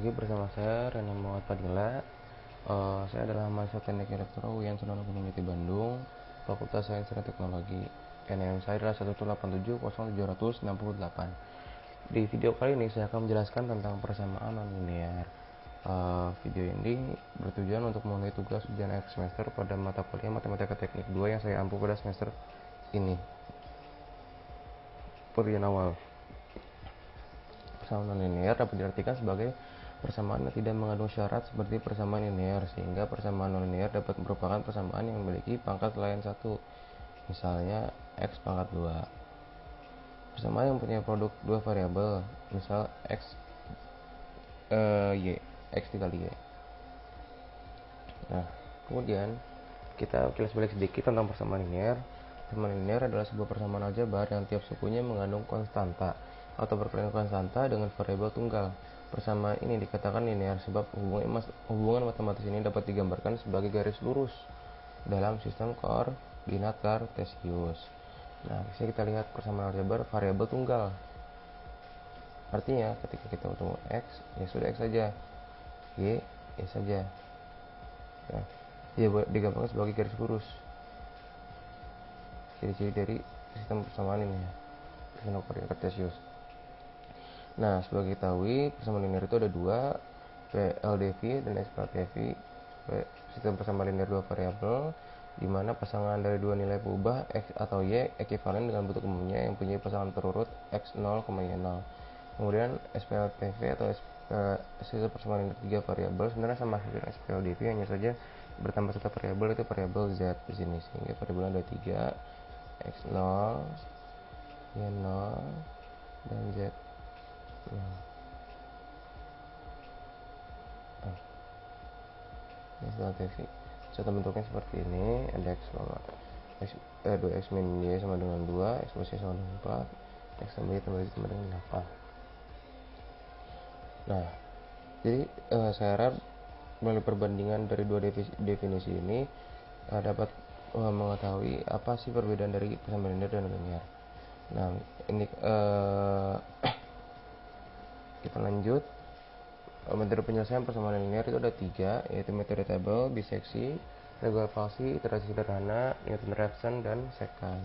lagi bersama saya Rene Muhammad Fadila. Saya adalah mahasiswa Teknik Elektro UIN Sunono Gunung Jati Bandung, Fakultas Sains dan Teknologi. NIM saya adalah 1870768. Di video kali ini saya akan menjelaskan tentang persamaan non-linear. Video ini bertujuan untuk memenuhi tugas ujian akhir semester pada mata kuliah Matematika Teknik 2 yang saya ampu pada semester ini. Pengertian awal. Persamaan non-linear dapat diartikan sebagai persamaan yang tidak mengandung syarat seperti persamaan linear, sehingga persamaan non-linear dapat merupakan persamaan yang memiliki pangkat lain satu, misalnya x pangkat 2. Persamaan yang mempunyai produk dua variabel, misal x dikali y. Nah, kemudian kita kilas balik sedikit tentang persamaan linear. Persamaan linear adalah sebuah persamaan aljabar yang tiap sukunya mengandung konstanta atau perkalian konstanta dengan variabel tunggal. Persamaan ini dikatakan linear sebab hubungan matematis ini dapat digambarkan sebagai garis lurus dalam sistem koordinat kartesius. Nah, disini kita lihat persamaan aljabar variabel tunggal. Artinya ketika kita ketemu x, ya sudah x saja, y, y saja. Nah, dia digambarkan sebagai garis lurus. Ciri-ciri dari sistem persamaan ini ya, sistem koordinat kartesius. Nah, sebagai ketahui persamaan linear itu ada dua, PLDV dan SPLDV. Sistem persamaan linear dua variabel, di mana pasangan dari dua nilai berubah x atau y ekuivalen dengan bentuk umumnya yang punya pasangan terurut x0, y0. Kemudian SPLDV atau sistem persamaan linear tiga variabel sebenarnya sama dengan SPLDV, hanya saja bertambah satu variabel, itu variabel z di sini, sehingga variabelnya ada 3, x0, y0 dan z. Ini SPLDV. Contoh bentuknya seperti ini, ada x 2x min y sama dengan 2, x plus y sama dengan 4, x tambah y tambah z sama dengan 8. Nah, jadi saya harap melalui perbandingan dari dua definisi ini dapat mengetahui apa sih perbedaan dari persamaan linear dan linear. Nah, ini kita lanjut. Metode penyelesaian persamaan linear itu ada 3, yaitu metode tabel, biseksi, regular palsi, iterasi sederhana, Newton-Raphson, dan secant.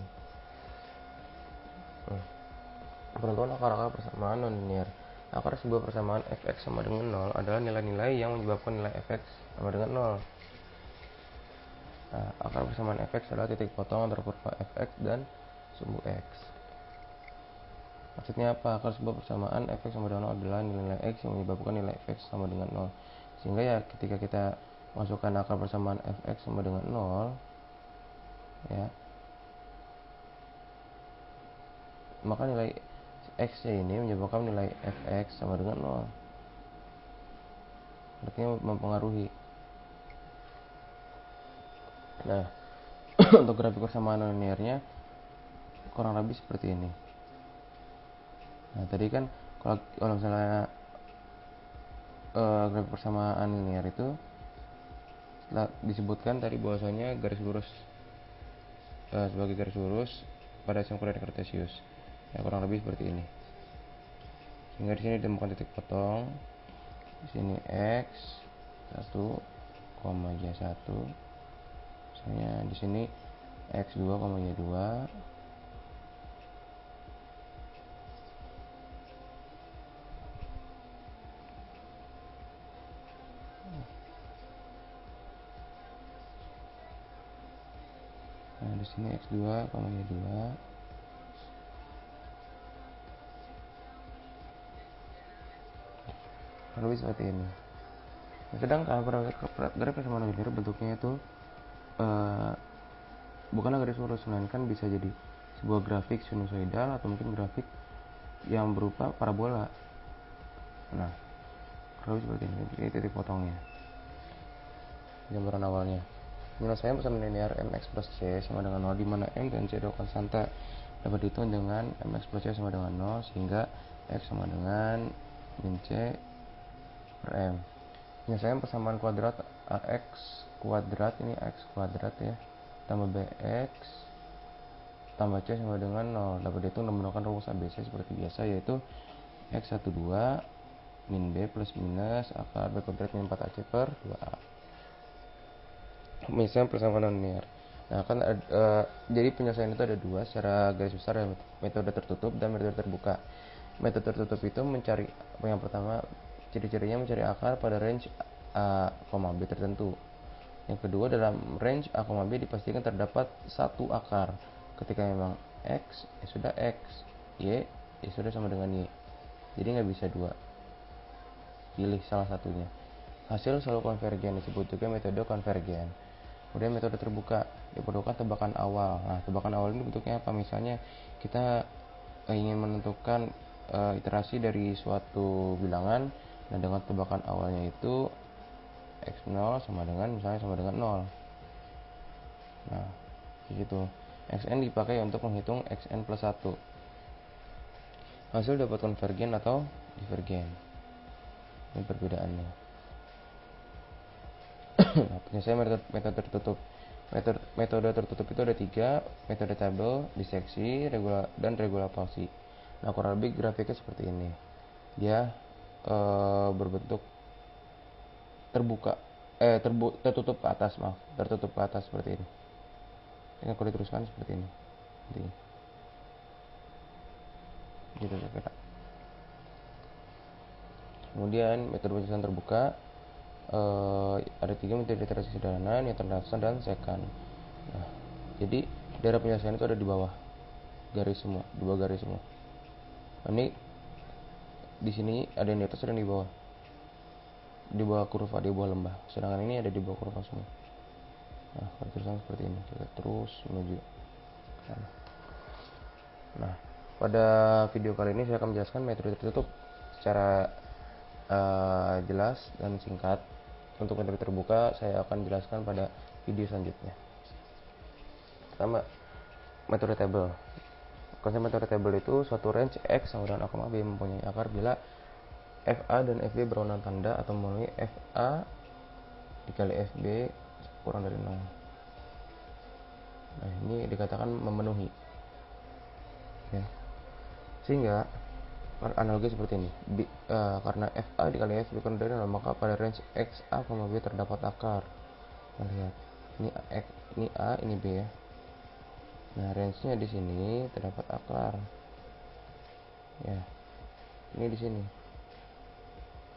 Penentuan akar-akar persamaan non-linear. Akar sebuah persamaan fx sama dengan 0 adalah nilai-nilai yang menyebabkan nilai fx sama dengan 0. Nah, akar persamaan fx adalah titik potong antara kurva fx dan sumbu x. Maksudnya apa? Akar sebuah persamaan fx sama dengan 0 adalah nilai x yang menyebabkan nilai fx sama dengan 0. Sehingga ya ketika kita masukkan akar persamaan fx sama dengan 0, ya, maka nilai x ini menyebabkan nilai fx sama dengan 0. Artinya mempengaruhi. Nah, untuk grafik persamaan non-linearnya kurang lebih seperti ini. Nah, tadi kan kalau misalnya grafik persamaan linear itu setelah disebutkan tadi bahwasanya garis lurus sebagai garis lurus pada sistem koordinat kartesius. Ya, kurang lebih seperti ini. Sehingga di sini ditemukan titik potong. Di sini x 1, y 1. Misalnya di sini x 2, y 2. Nah, di sini x2, y2. Lebih seperti ini. Nah, sedangkan grafik persamaan linear bentuknya itu bukanlah garis lurus, melainkan bisa jadi sebuah grafik sinusoidal atau mungkin grafik yang berupa parabola. Nah, lebih seperti ini. Ini titik potongnya. Gambaran awalnya. Penyelesaian persamaan linear mx plus c sama dengan 0, di mana m dan c adalah konstanta dapat dihitung dengan mx plus c sama dengan 0, sehingga x sama dengan min c per m. Penyelesaian persamaan kuadrat ax kuadrat, ini x kuadrat ya, tambah bx tambah c sama dengan 0 dapat dihitung menggunakan rumus ABC seperti biasa, yaitu x12 min B plus minus akar B kuadrat min 4AC per 2A. Misalnya persamaan linear. Nah, kan jadi penyelesaian itu ada dua secara garis besar, ya, metode tertutup dan metode terbuka. Metode tertutup itu mencari, yang pertama, ciri-cirinya mencari akar pada range A, B tertentu. Yang kedua, dalam range A, B dipastikan terdapat satu akar. Ketika memang X, ya sudah X, Y, ya sudah sama dengan Y. Jadi nggak bisa dua. Pilih salah satunya. Hasil selalu konvergen, disebut juga metode konvergen. Kemudian metode terbuka, diperlukan tebakan awal. Nah, tebakan awal ini bentuknya apa? Misalnya kita ingin menentukan iterasi dari suatu bilangan. Nah, dengan tebakan awalnya itu x0 sama dengan 0. Nah, begitu. Xn dipakai untuk menghitung xn plus 1. Hasil dapat konvergen atau divergen. Ini perbedaannya. Nah, penyelesaian metode tertutup. Metode tertutup itu ada 3, metode tabel, diseksi, dan regulasi. Nah, kurang lebih grafiknya seperti ini. Dia berbentuk terbuka, tertutup ke atas, tertutup ke atas seperti ini. Ini kalau diteruskan seperti ini. Gitu kira-kira. Kemudian metode penyelesaian terbuka ada 3 metode iterasi sederhana, neotronic dan secant. Nah, jadi daerah penyelesaian itu ada di bawah garis semua, di bawah garis semua. Ini di sini ada yang di atas dan di bawah kurva, di bawah lembah. Sedangkan ini ada di bawah kurva semua. Nah, kalau tulisan seperti ini, kita terus menuju. Nah, pada video kali ini saya akan menjelaskan metode tertutup secara jelas dan singkat. Untuk metode terbuka saya akan jelaskan pada video selanjutnya. Pertama, metode table. Konsep metode table itu suatu range X sama dengan A, B mempunyai akar bila FA dan FB berwarna tanda atau memenuhi FA dikali FB kurang dari 0. Nah, ini dikatakan memenuhi. Oke. Sehingga analogi seperti ini. Karena FA dikali FB kurang dari 0, maka pada range X A, B terdapat akar. Nah, lihat. Ini A, ini B ya. Nah, range-nya di sini terdapat akar. Ya. Ini di sini.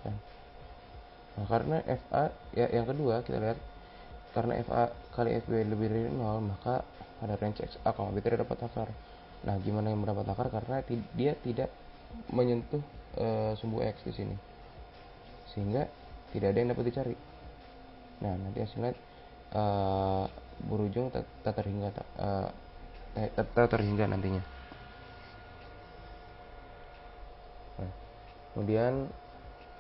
Nah, karena FA ya, yang kedua kita lihat, karena FA kali FB lebih dari 0, maka pada range X A, B tidak dapat akar. Nah, gimana yang mendapat akar? Karena dia tidak menyentuh sumbu X di sini, sehingga tidak ada yang dapat dicari. Nah, nanti hasilnya berujung tak terhingga nantinya. Nah, kemudian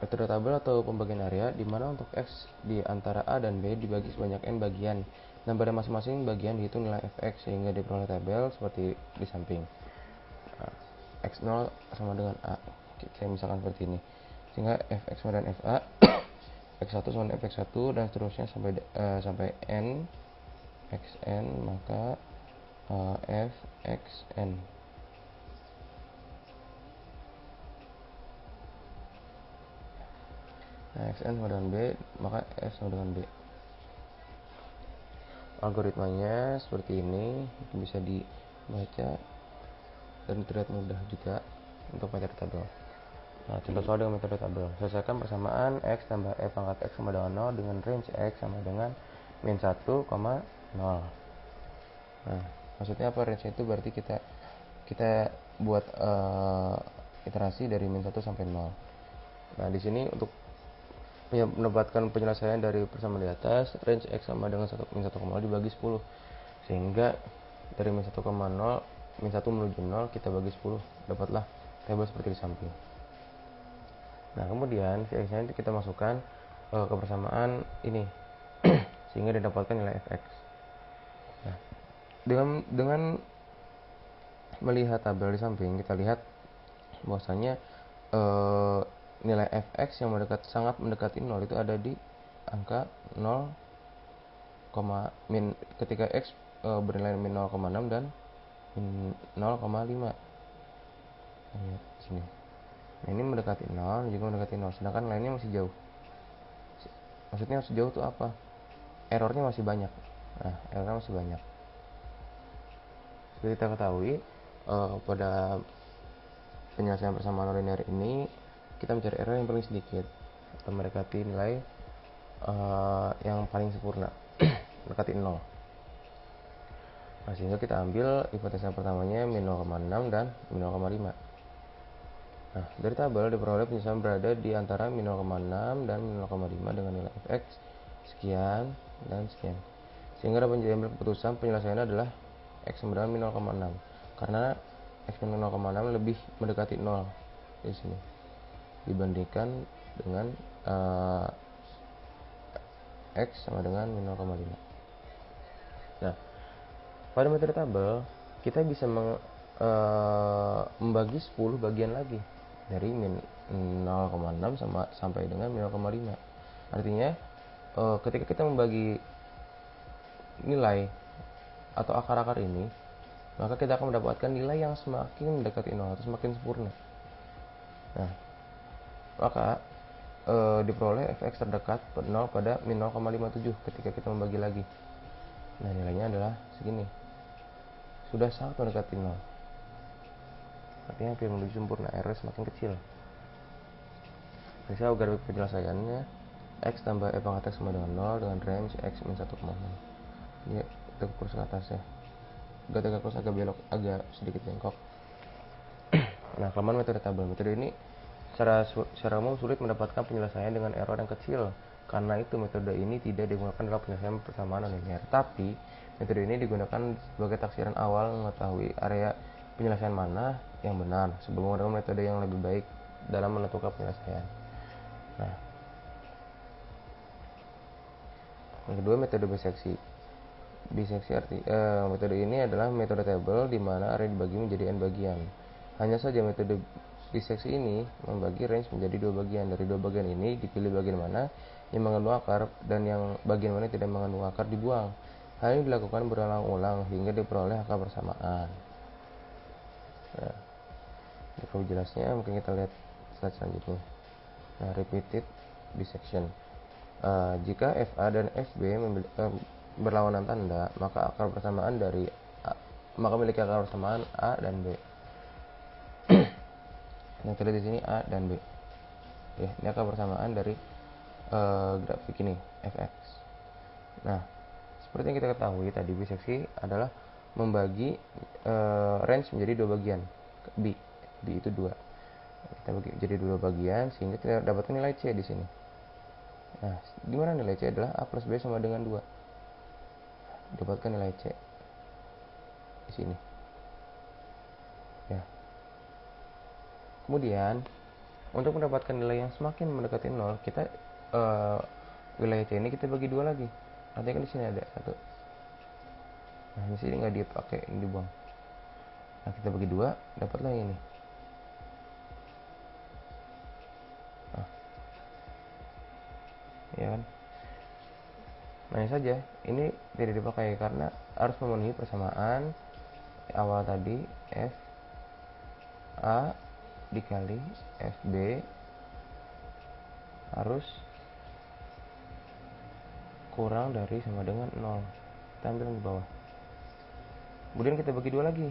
metode tabel atau pembagian area, di mana untuk X di antara A dan B dibagi sebanyak N bagian, dan pada masing-masing bagian dihitung nilai Fx sehingga diperoleh tabel seperti di samping. X0 sama dengan A, saya misalkan seperti ini, sehingga Fx sama dengan Fa, X1 sama dengan Fx1, dan seterusnya sampai N Xn, maka Fxn. Nah, Xn sama dengan B, maka F sama dengan B. Algoritmanya seperti ini, itu bisa dibaca dan terlihat mudah juga untuk metode tabel. Nah, contoh soal dengan metode tabel. Selesaikan persamaan X tambah F pangkat X sama dengan 0 dengan range X sama dengan min 1, 0. Nah, maksudnya apa range itu? Berarti kita buat iterasi dari min 1 sampai 0. Nah, di sini untuk mendapatkan penyelesaian dari persamaan di atas, range X sama dengan min 1,0 dibagi 10, sehingga dari min 1,0 min 1 menuju 0 kita bagi 10, dapatlah tabel seperti di samping. Nah, kemudian Vx-nya kita masukkan ke persamaan ini sehingga didapatkan nilai Fx. Nah, dengan melihat tabel di samping, kita lihat bahwasanya nilai Fx yang sangat mendekati 0 itu ada di angka 0, ketika X bernilai min 0,6 dan min 0,5. Lihat sini. Nah, ini mendekati 0 juga mendekati 0, sedangkan lainnya masih jauh. Maksudnya masih jauh tuh apa? Errornya masih banyak. Nah, errornya masih banyak. Seperti kita ketahui, pada penyelesaian persamaan non linear ini kita mencari error yang paling sedikit atau mendekati nilai yang paling sempurna, mendekati 0. Nah, sehingga kita ambil hipotesa pertamanya min 0,6 dan min 0,5. Nah, dari tabel diperoleh penyelesaian berada di antara min 0,6 dan min 0,5 dengan nilai fx sekian dan sekian. Sehingga dapat diambil keputusan penyelesaiannya adalah x sama dengan min 0,6 karena x min 0,6 lebih mendekati 0 di sini dibandingkan dengan x sama dengan min 0,5. Nah, pada metode tabel kita bisa membagi 10 bagian lagi dari min 0,6 sampai dengan min 0,5. Artinya ketika kita membagi nilai atau akar-akar ini, maka kita akan mendapatkan nilai yang semakin mendekati 0 atau semakin sempurna. Nah, maka diperoleh fx terdekat 0 pada min 0,57 ketika kita membagi lagi. Nah, nilainya adalah segini. Sudah sangat mendekati 0. Artinya hampir menuju sempurna, error semakin kecil. Bisa grafik penyelesaiannya x tambah e pangkat x sama dengan 0 dengan range x min 1,0. Ini tegak kurus ke atas ya. Agak tegak kurus, agak belok, agak sedikit bengkok. Nah, kelemahan metode tabel. Metode ini secara umum sulit mendapatkan penyelesaian dengan error yang kecil. Karena itu metode ini tidak digunakan dalam penyelesaian persamaan non-linear. Tapi metode ini digunakan sebagai taksiran awal mengetahui area penyelesaian mana yang benar sebelum menggunakan metode yang lebih baik dalam menentukan penyelesaian. Nah, yang kedua, metode biseksi. Metode ini adalah metode tabel di mana area dibagi menjadi n bagian. Hanya saja metode biseksi ini membagi range menjadi dua bagian. Dari dua bagian ini dipilih bagian mana yang mengandung akar dan yang bagian mana tidak mengandung akar dibuang. Hal ini dilakukan berulang-ulang hingga diperoleh akar persamaan. Nah, lebih jelasnya mungkin kita lihat slide selanjutnya. Nah, repeated bisection. Jika FA dan FB berlawanan tanda, maka akar persamaan dari maka memiliki akar persamaan A dan B. Yang terlihat di sini A dan B. Ya, ini akar persamaan dari grafik ini fx. Nah, seperti yang kita ketahui tadi, biseksi adalah membagi range menjadi dua bagian. B itu 2. Kita bagi jadi dua bagian sehingga kita dapatkan nilai C di sini. Nah, di mana nilai C adalah A plus B sama dengan 2. Dapatkan nilai C di sini. Ya. Kemudian untuk mendapatkan nilai yang semakin mendekati 0, kita wilayah C ini kita bagi 2 lagi. Artinya kan di sini ada 1. Nah, di sini nggak dipakai, ini dibuang. Nah, kita bagi 2, dapatlah ini. Nah, ya kan? Nah, ini saja, ini tidak dipakai karena harus memenuhi persamaan awal tadi F A dikali FB harus kurang dari sama dengan 0. Kita ambil yang di bawah. Kemudian kita bagi 2 lagi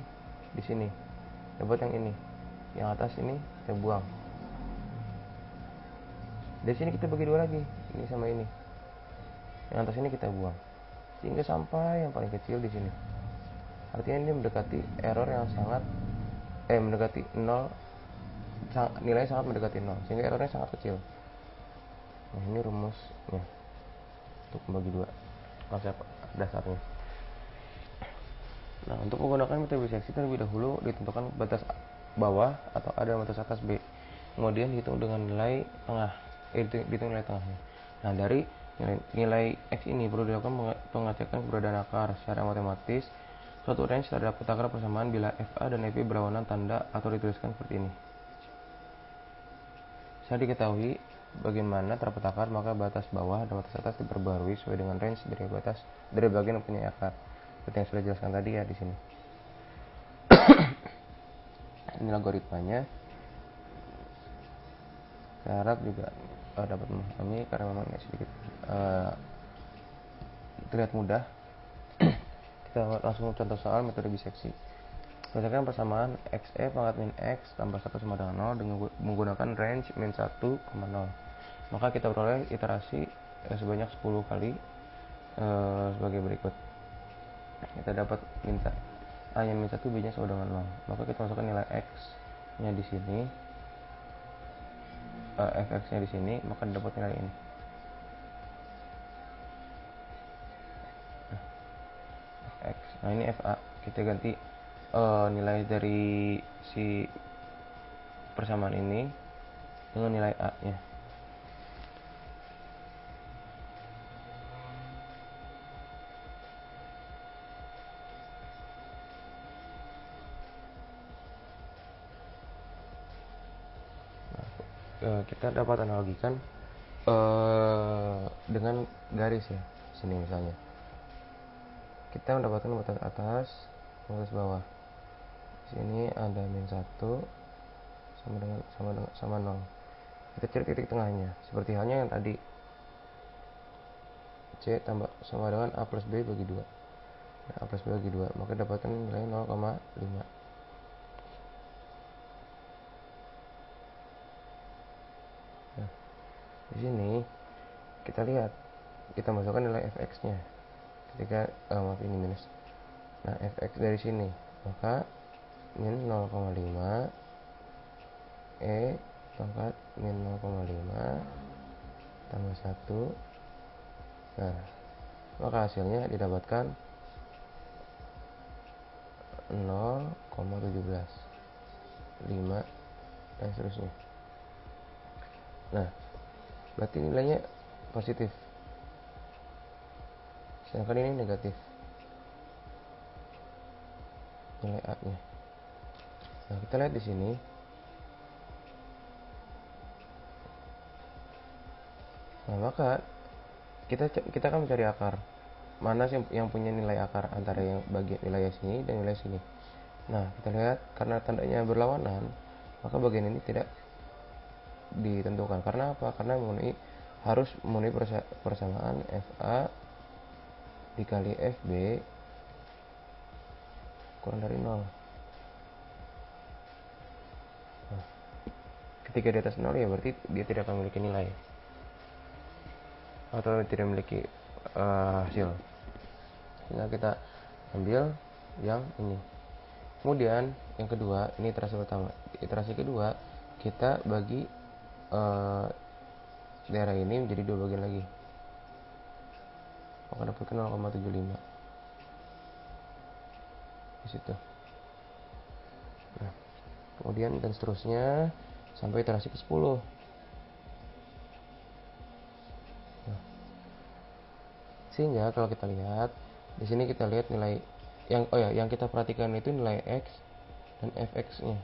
di sini. Dapat yang ini. Yang atas ini kita buang. Dari sini kita bagi 2 lagi. Ini sama ini. Yang atas ini kita buang. Sehingga sampai yang paling kecil di sini. Artinya ini mendekati error yang sangat mendekati 0, nilai sangat mendekati 0, sehingga errornya sangat kecil. Nah, ini rumusnya untuk membagi 2 konsep dasarnya. Nah, untuk menggunakan metode biseksi terlebih dahulu ditentukan batas bawah atau A dan batas atas B. Kemudian dihitung dengan nilai tengah. Dihitung nilai tengahnya. Nah, dari nilai X ini perlu dilakukan pengecekan keberadaan akar secara matematis. Suatu range terdapat akar persamaan bila FA dan FB berlawanan tanda atau dituliskan seperti ini. Setelah diketahui bagaimana terdapat akar, maka batas bawah dan batas atas diperbarui sesuai dengan range dari bagian yang punya akar. Seperti yang sudah dijelaskan tadi ya di sini. Ini algoritmanya. Saya harap juga dapat memahami, karena memang ini sedikit terlihat mudah. Kita langsung contoh soal metode biseksi. Berdasarkan persamaan xe pangkat min x tambah 1 sama dengan 0 dengan menggunakan range min 1, 0. Maka kita peroleh iterasi sebanyak 10 kali sebagai berikut. Kita dapat a nya min 1, b nya sama dengan 0. Maka kita masukkan nilai x nya di sini, fx nya di sini, maka dapat nilai ini. X. Nah, ini fa. Kita ganti nilai dari si persamaan ini dengan nilai a nya. Kita dapat analogikan dengan garis ya. Sini misalnya kita mendapatkan batas atas, batas bawah. Sini ada min 1 sama 0. Kita cari titik tengahnya, seperti halnya yang tadi, C tambah sama dengan A plus B bagi 2. Nah, A plus B bagi 2, maka dapatkan nilai 0,5. Nah, di sini kita lihat, kita masukkan nilai fx nya ketika maaf, ini minus. Nah, fx dari sini, maka min 0,5 e pangkat min 0,5 tambah 1. Nah, maka hasilnya didapatkan 0,17, 5, dan seterusnya. Nah, berarti nilainya positif, sedangkan ini negatif nilai a nya. Nah, kita lihat di sini. Nah, maka kita akan mencari akar. Mana sih yang punya nilai akar antara yang bagian nilai sini dan nilai sini. Nah, kita lihat karena tandanya berlawanan, maka bagian ini tidak ditentukan. Karena apa? Karena harus memenuhi persamaan FA dikali FB kurang dari 0. Nah, ketika di atas 0 ya berarti dia tidak akan memiliki nilai atau tidak memiliki hasil. Sehingga kita ambil yang ini. Kemudian yang kedua, ini iterasi pertama. Iterasi kedua, kita bagi daerah ini menjadi 2 bagian lagi, maka dapatkan 0,75 di situ. Nah, kemudian dan seterusnya sampai iterasi ke 10. Nah, sehingga kalau kita lihat di sini, kita lihat nilai yang kita perhatikan itu nilai x dan fx-nya,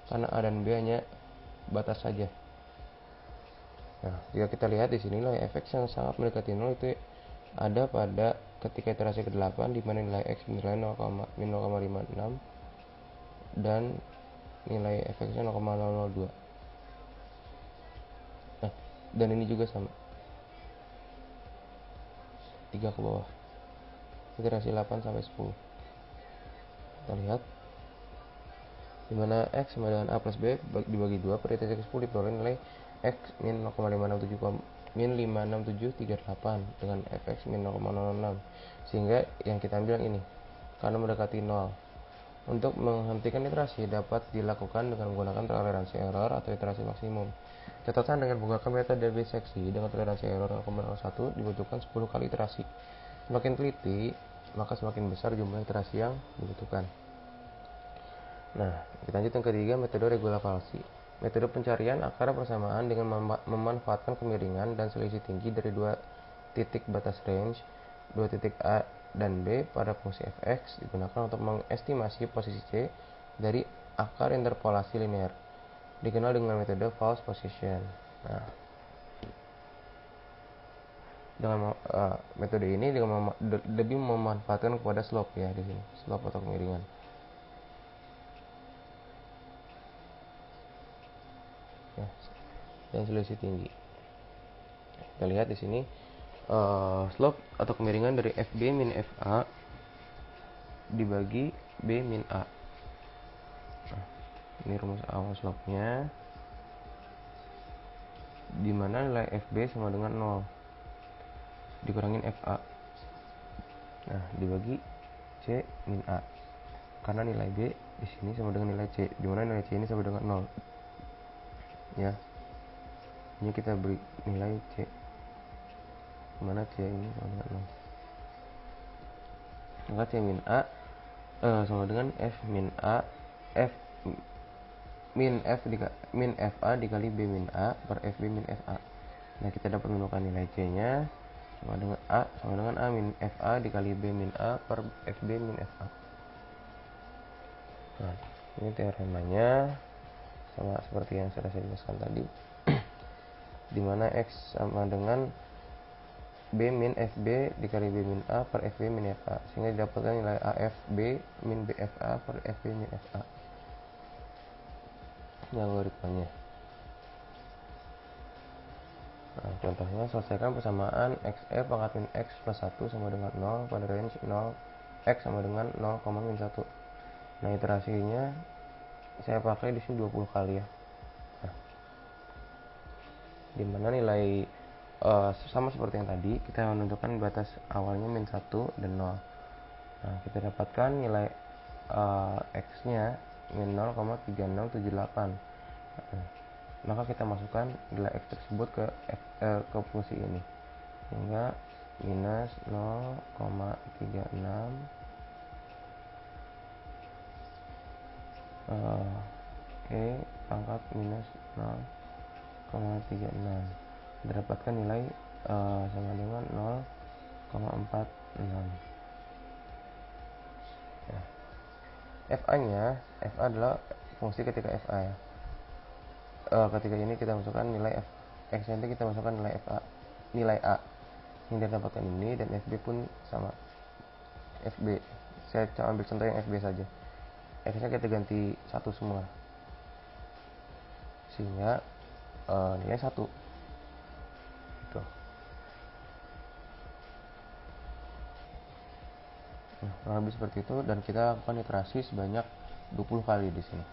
karena a dan b hanya batas saja. Nah, jika kita lihat di sini nilai fx yang sangat mendekati 0 itu ada pada ketika iterasi ke-8, di mana nilai x bernilai 0,56 dan nilai fx-nya 0,002. Nah, dan ini juga sama, 3 ke bawah, iterasi 8 sampai 10. Kita lihat di mana x sama dengan a plus b dibagi 2 per iterasi ke 10 diperoleh nilai x min 0,567,56738 dengan fx min 0,006, sehingga yang kita ambil yang ini karena mendekati 0. Untuk menghentikan iterasi dapat dilakukan dengan menggunakan toleransi error atau iterasi maksimum. Catatan dengan menggunakan metode biseksi dengan toleransi error 0,01 dibutuhkan 10 kali iterasi. Semakin teliti, maka semakin besar jumlah iterasi yang dibutuhkan. Nah, kita lanjut yang ketiga, metode regula falsi. Metode pencarian akar persamaan dengan memanfaatkan kemiringan dan selisih tinggi dari 2 titik batas range, 2 titik A dan B pada fungsi fx digunakan untuk mengestimasi posisi C dari akar interpolasi linear, dikenal dengan metode false position. Nah, dengan metode ini lebih memanfaatkan kepada slope ya, di sini slope atau kemiringan. Ya. dan selisih tinggi. Kita lihat di sini slope atau kemiringan dari FB min FA dibagi B min A. Nah, ini rumus awal slope-nya, dimana nilai FB sama dengan 0 dikurangin FA. Nah, dibagi C min A, karena nilai B di sini sama dengan nilai C, dimana nilai C ini sama dengan 0 ya. Ini kita beri nilai C, dimana C ini sama dengan 0. Maka C min A sama dengan F min A, F min FA dikali B min A per FB min FA. Nah, kita dapat menemukan nilai C nya sama dengan A min FA dikali B min A per FB min FA. Nah, ini teoremanya sama seperti yang sudah saya jelaskan tadi, dimana X sama dengan B min FB dikali B min A per FB min FA, sehingga didapatkan nilai AFB min BFA per FB min FA. Ini algoritmanya. Nah, contohnya, selesaikan persamaan XF pangkat min X plus 1 sama dengan 0 pada range 0 X sama dengan 0, min 1. Nah, iterasinya saya pakai di sini 20 kali ya. Nah, dimana nilai sama seperti yang tadi, kita menentukan batas awalnya min 1 dan 0. Nah, kita dapatkan nilai X nya min 0,3678. Maka kita masukkan nilai X tersebut ke fungsi ini, sehingga minus 0,36 pangkat minus 0,36, mendapatkan nilai sama dengan 0,46 ya. FA adalah fungsi ketika FA ya. Ketika ini kita masukkan nilai X nanti kita masukkan nilai A yang didapatkan ini, dan FB pun sama FB. Saya ambil contoh yang FB saja. X nya kita ganti 1 semua, sehingga nilai 1 gitu. Nah, lebih seperti itu, dan kita lakukan iterasi sebanyak 20 kali di sini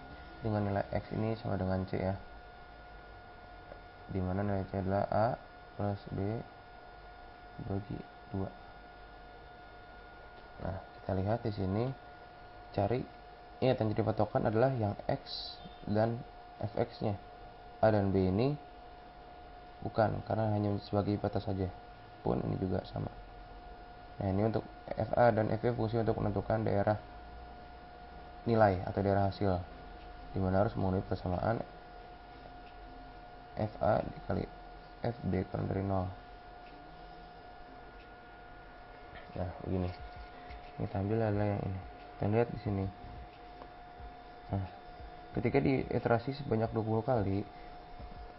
dengan nilai X ini sama dengan C ya, dimana nilai C adalah A plus B bagi 2. Nah, kita lihat di sini, cari ingat yang jadi patokan adalah yang X dan Fx nya. A dan B ini bukan, karena hanya sebagai batas saja, pun ini juga sama. Nah, ini untuk FA dan FB fungsi untuk menentukan daerah nilai atau daerah hasil, dimana harus memenuhi persamaan FA dikali FB kurang dari 0. Nah, begini. Kita ambil adalah yang ini. Kita lihat di sini. Nah, ketika diiterasi sebanyak 20 kali,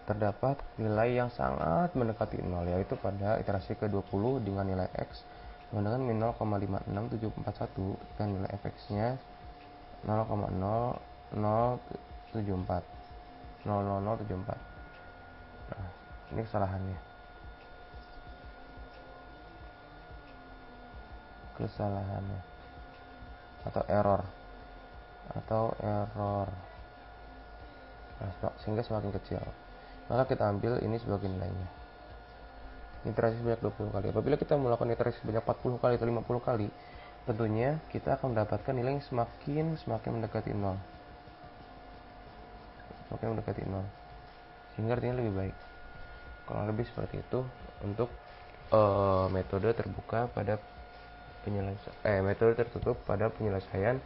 terdapat nilai yang sangat mendekati 0, yaitu pada iterasi ke-20 dengan nilai X dengan min 0,56741 dan nilai Fx-nya 0,0074. Nah, ini kesalahannya. Atau error. Nah, sehingga semakin kecil. Maka kita ambil ini sebagai nilainya. Iterasi sebanyak 20 kali. Apabila kita melakukan iterasi sebanyak 40 kali atau 50 kali, tentunya kita akan mendapatkan nilai yang semakin mendekati 0. Sehingga artinya lebih baik. Kurang lebih seperti itu untuk metode terbuka pada metode tertutup pada penyelesaian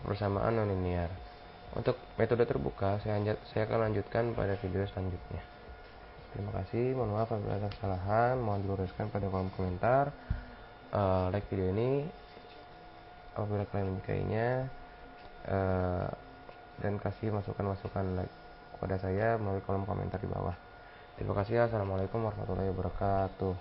persamaan nonlinear. Untuk metode terbuka saya akan lanjutkan pada video selanjutnya. Terima kasih, mohon maaf apabila ada kesalahan, mohon diluruskan pada kolom komentar. Like video ini apabila kalian menyukainya, dan kasih masukan-masukan like kepada saya melalui kolom komentar di bawah. Terima kasih. Assalamualaikum warahmatullahi wabarakatuh.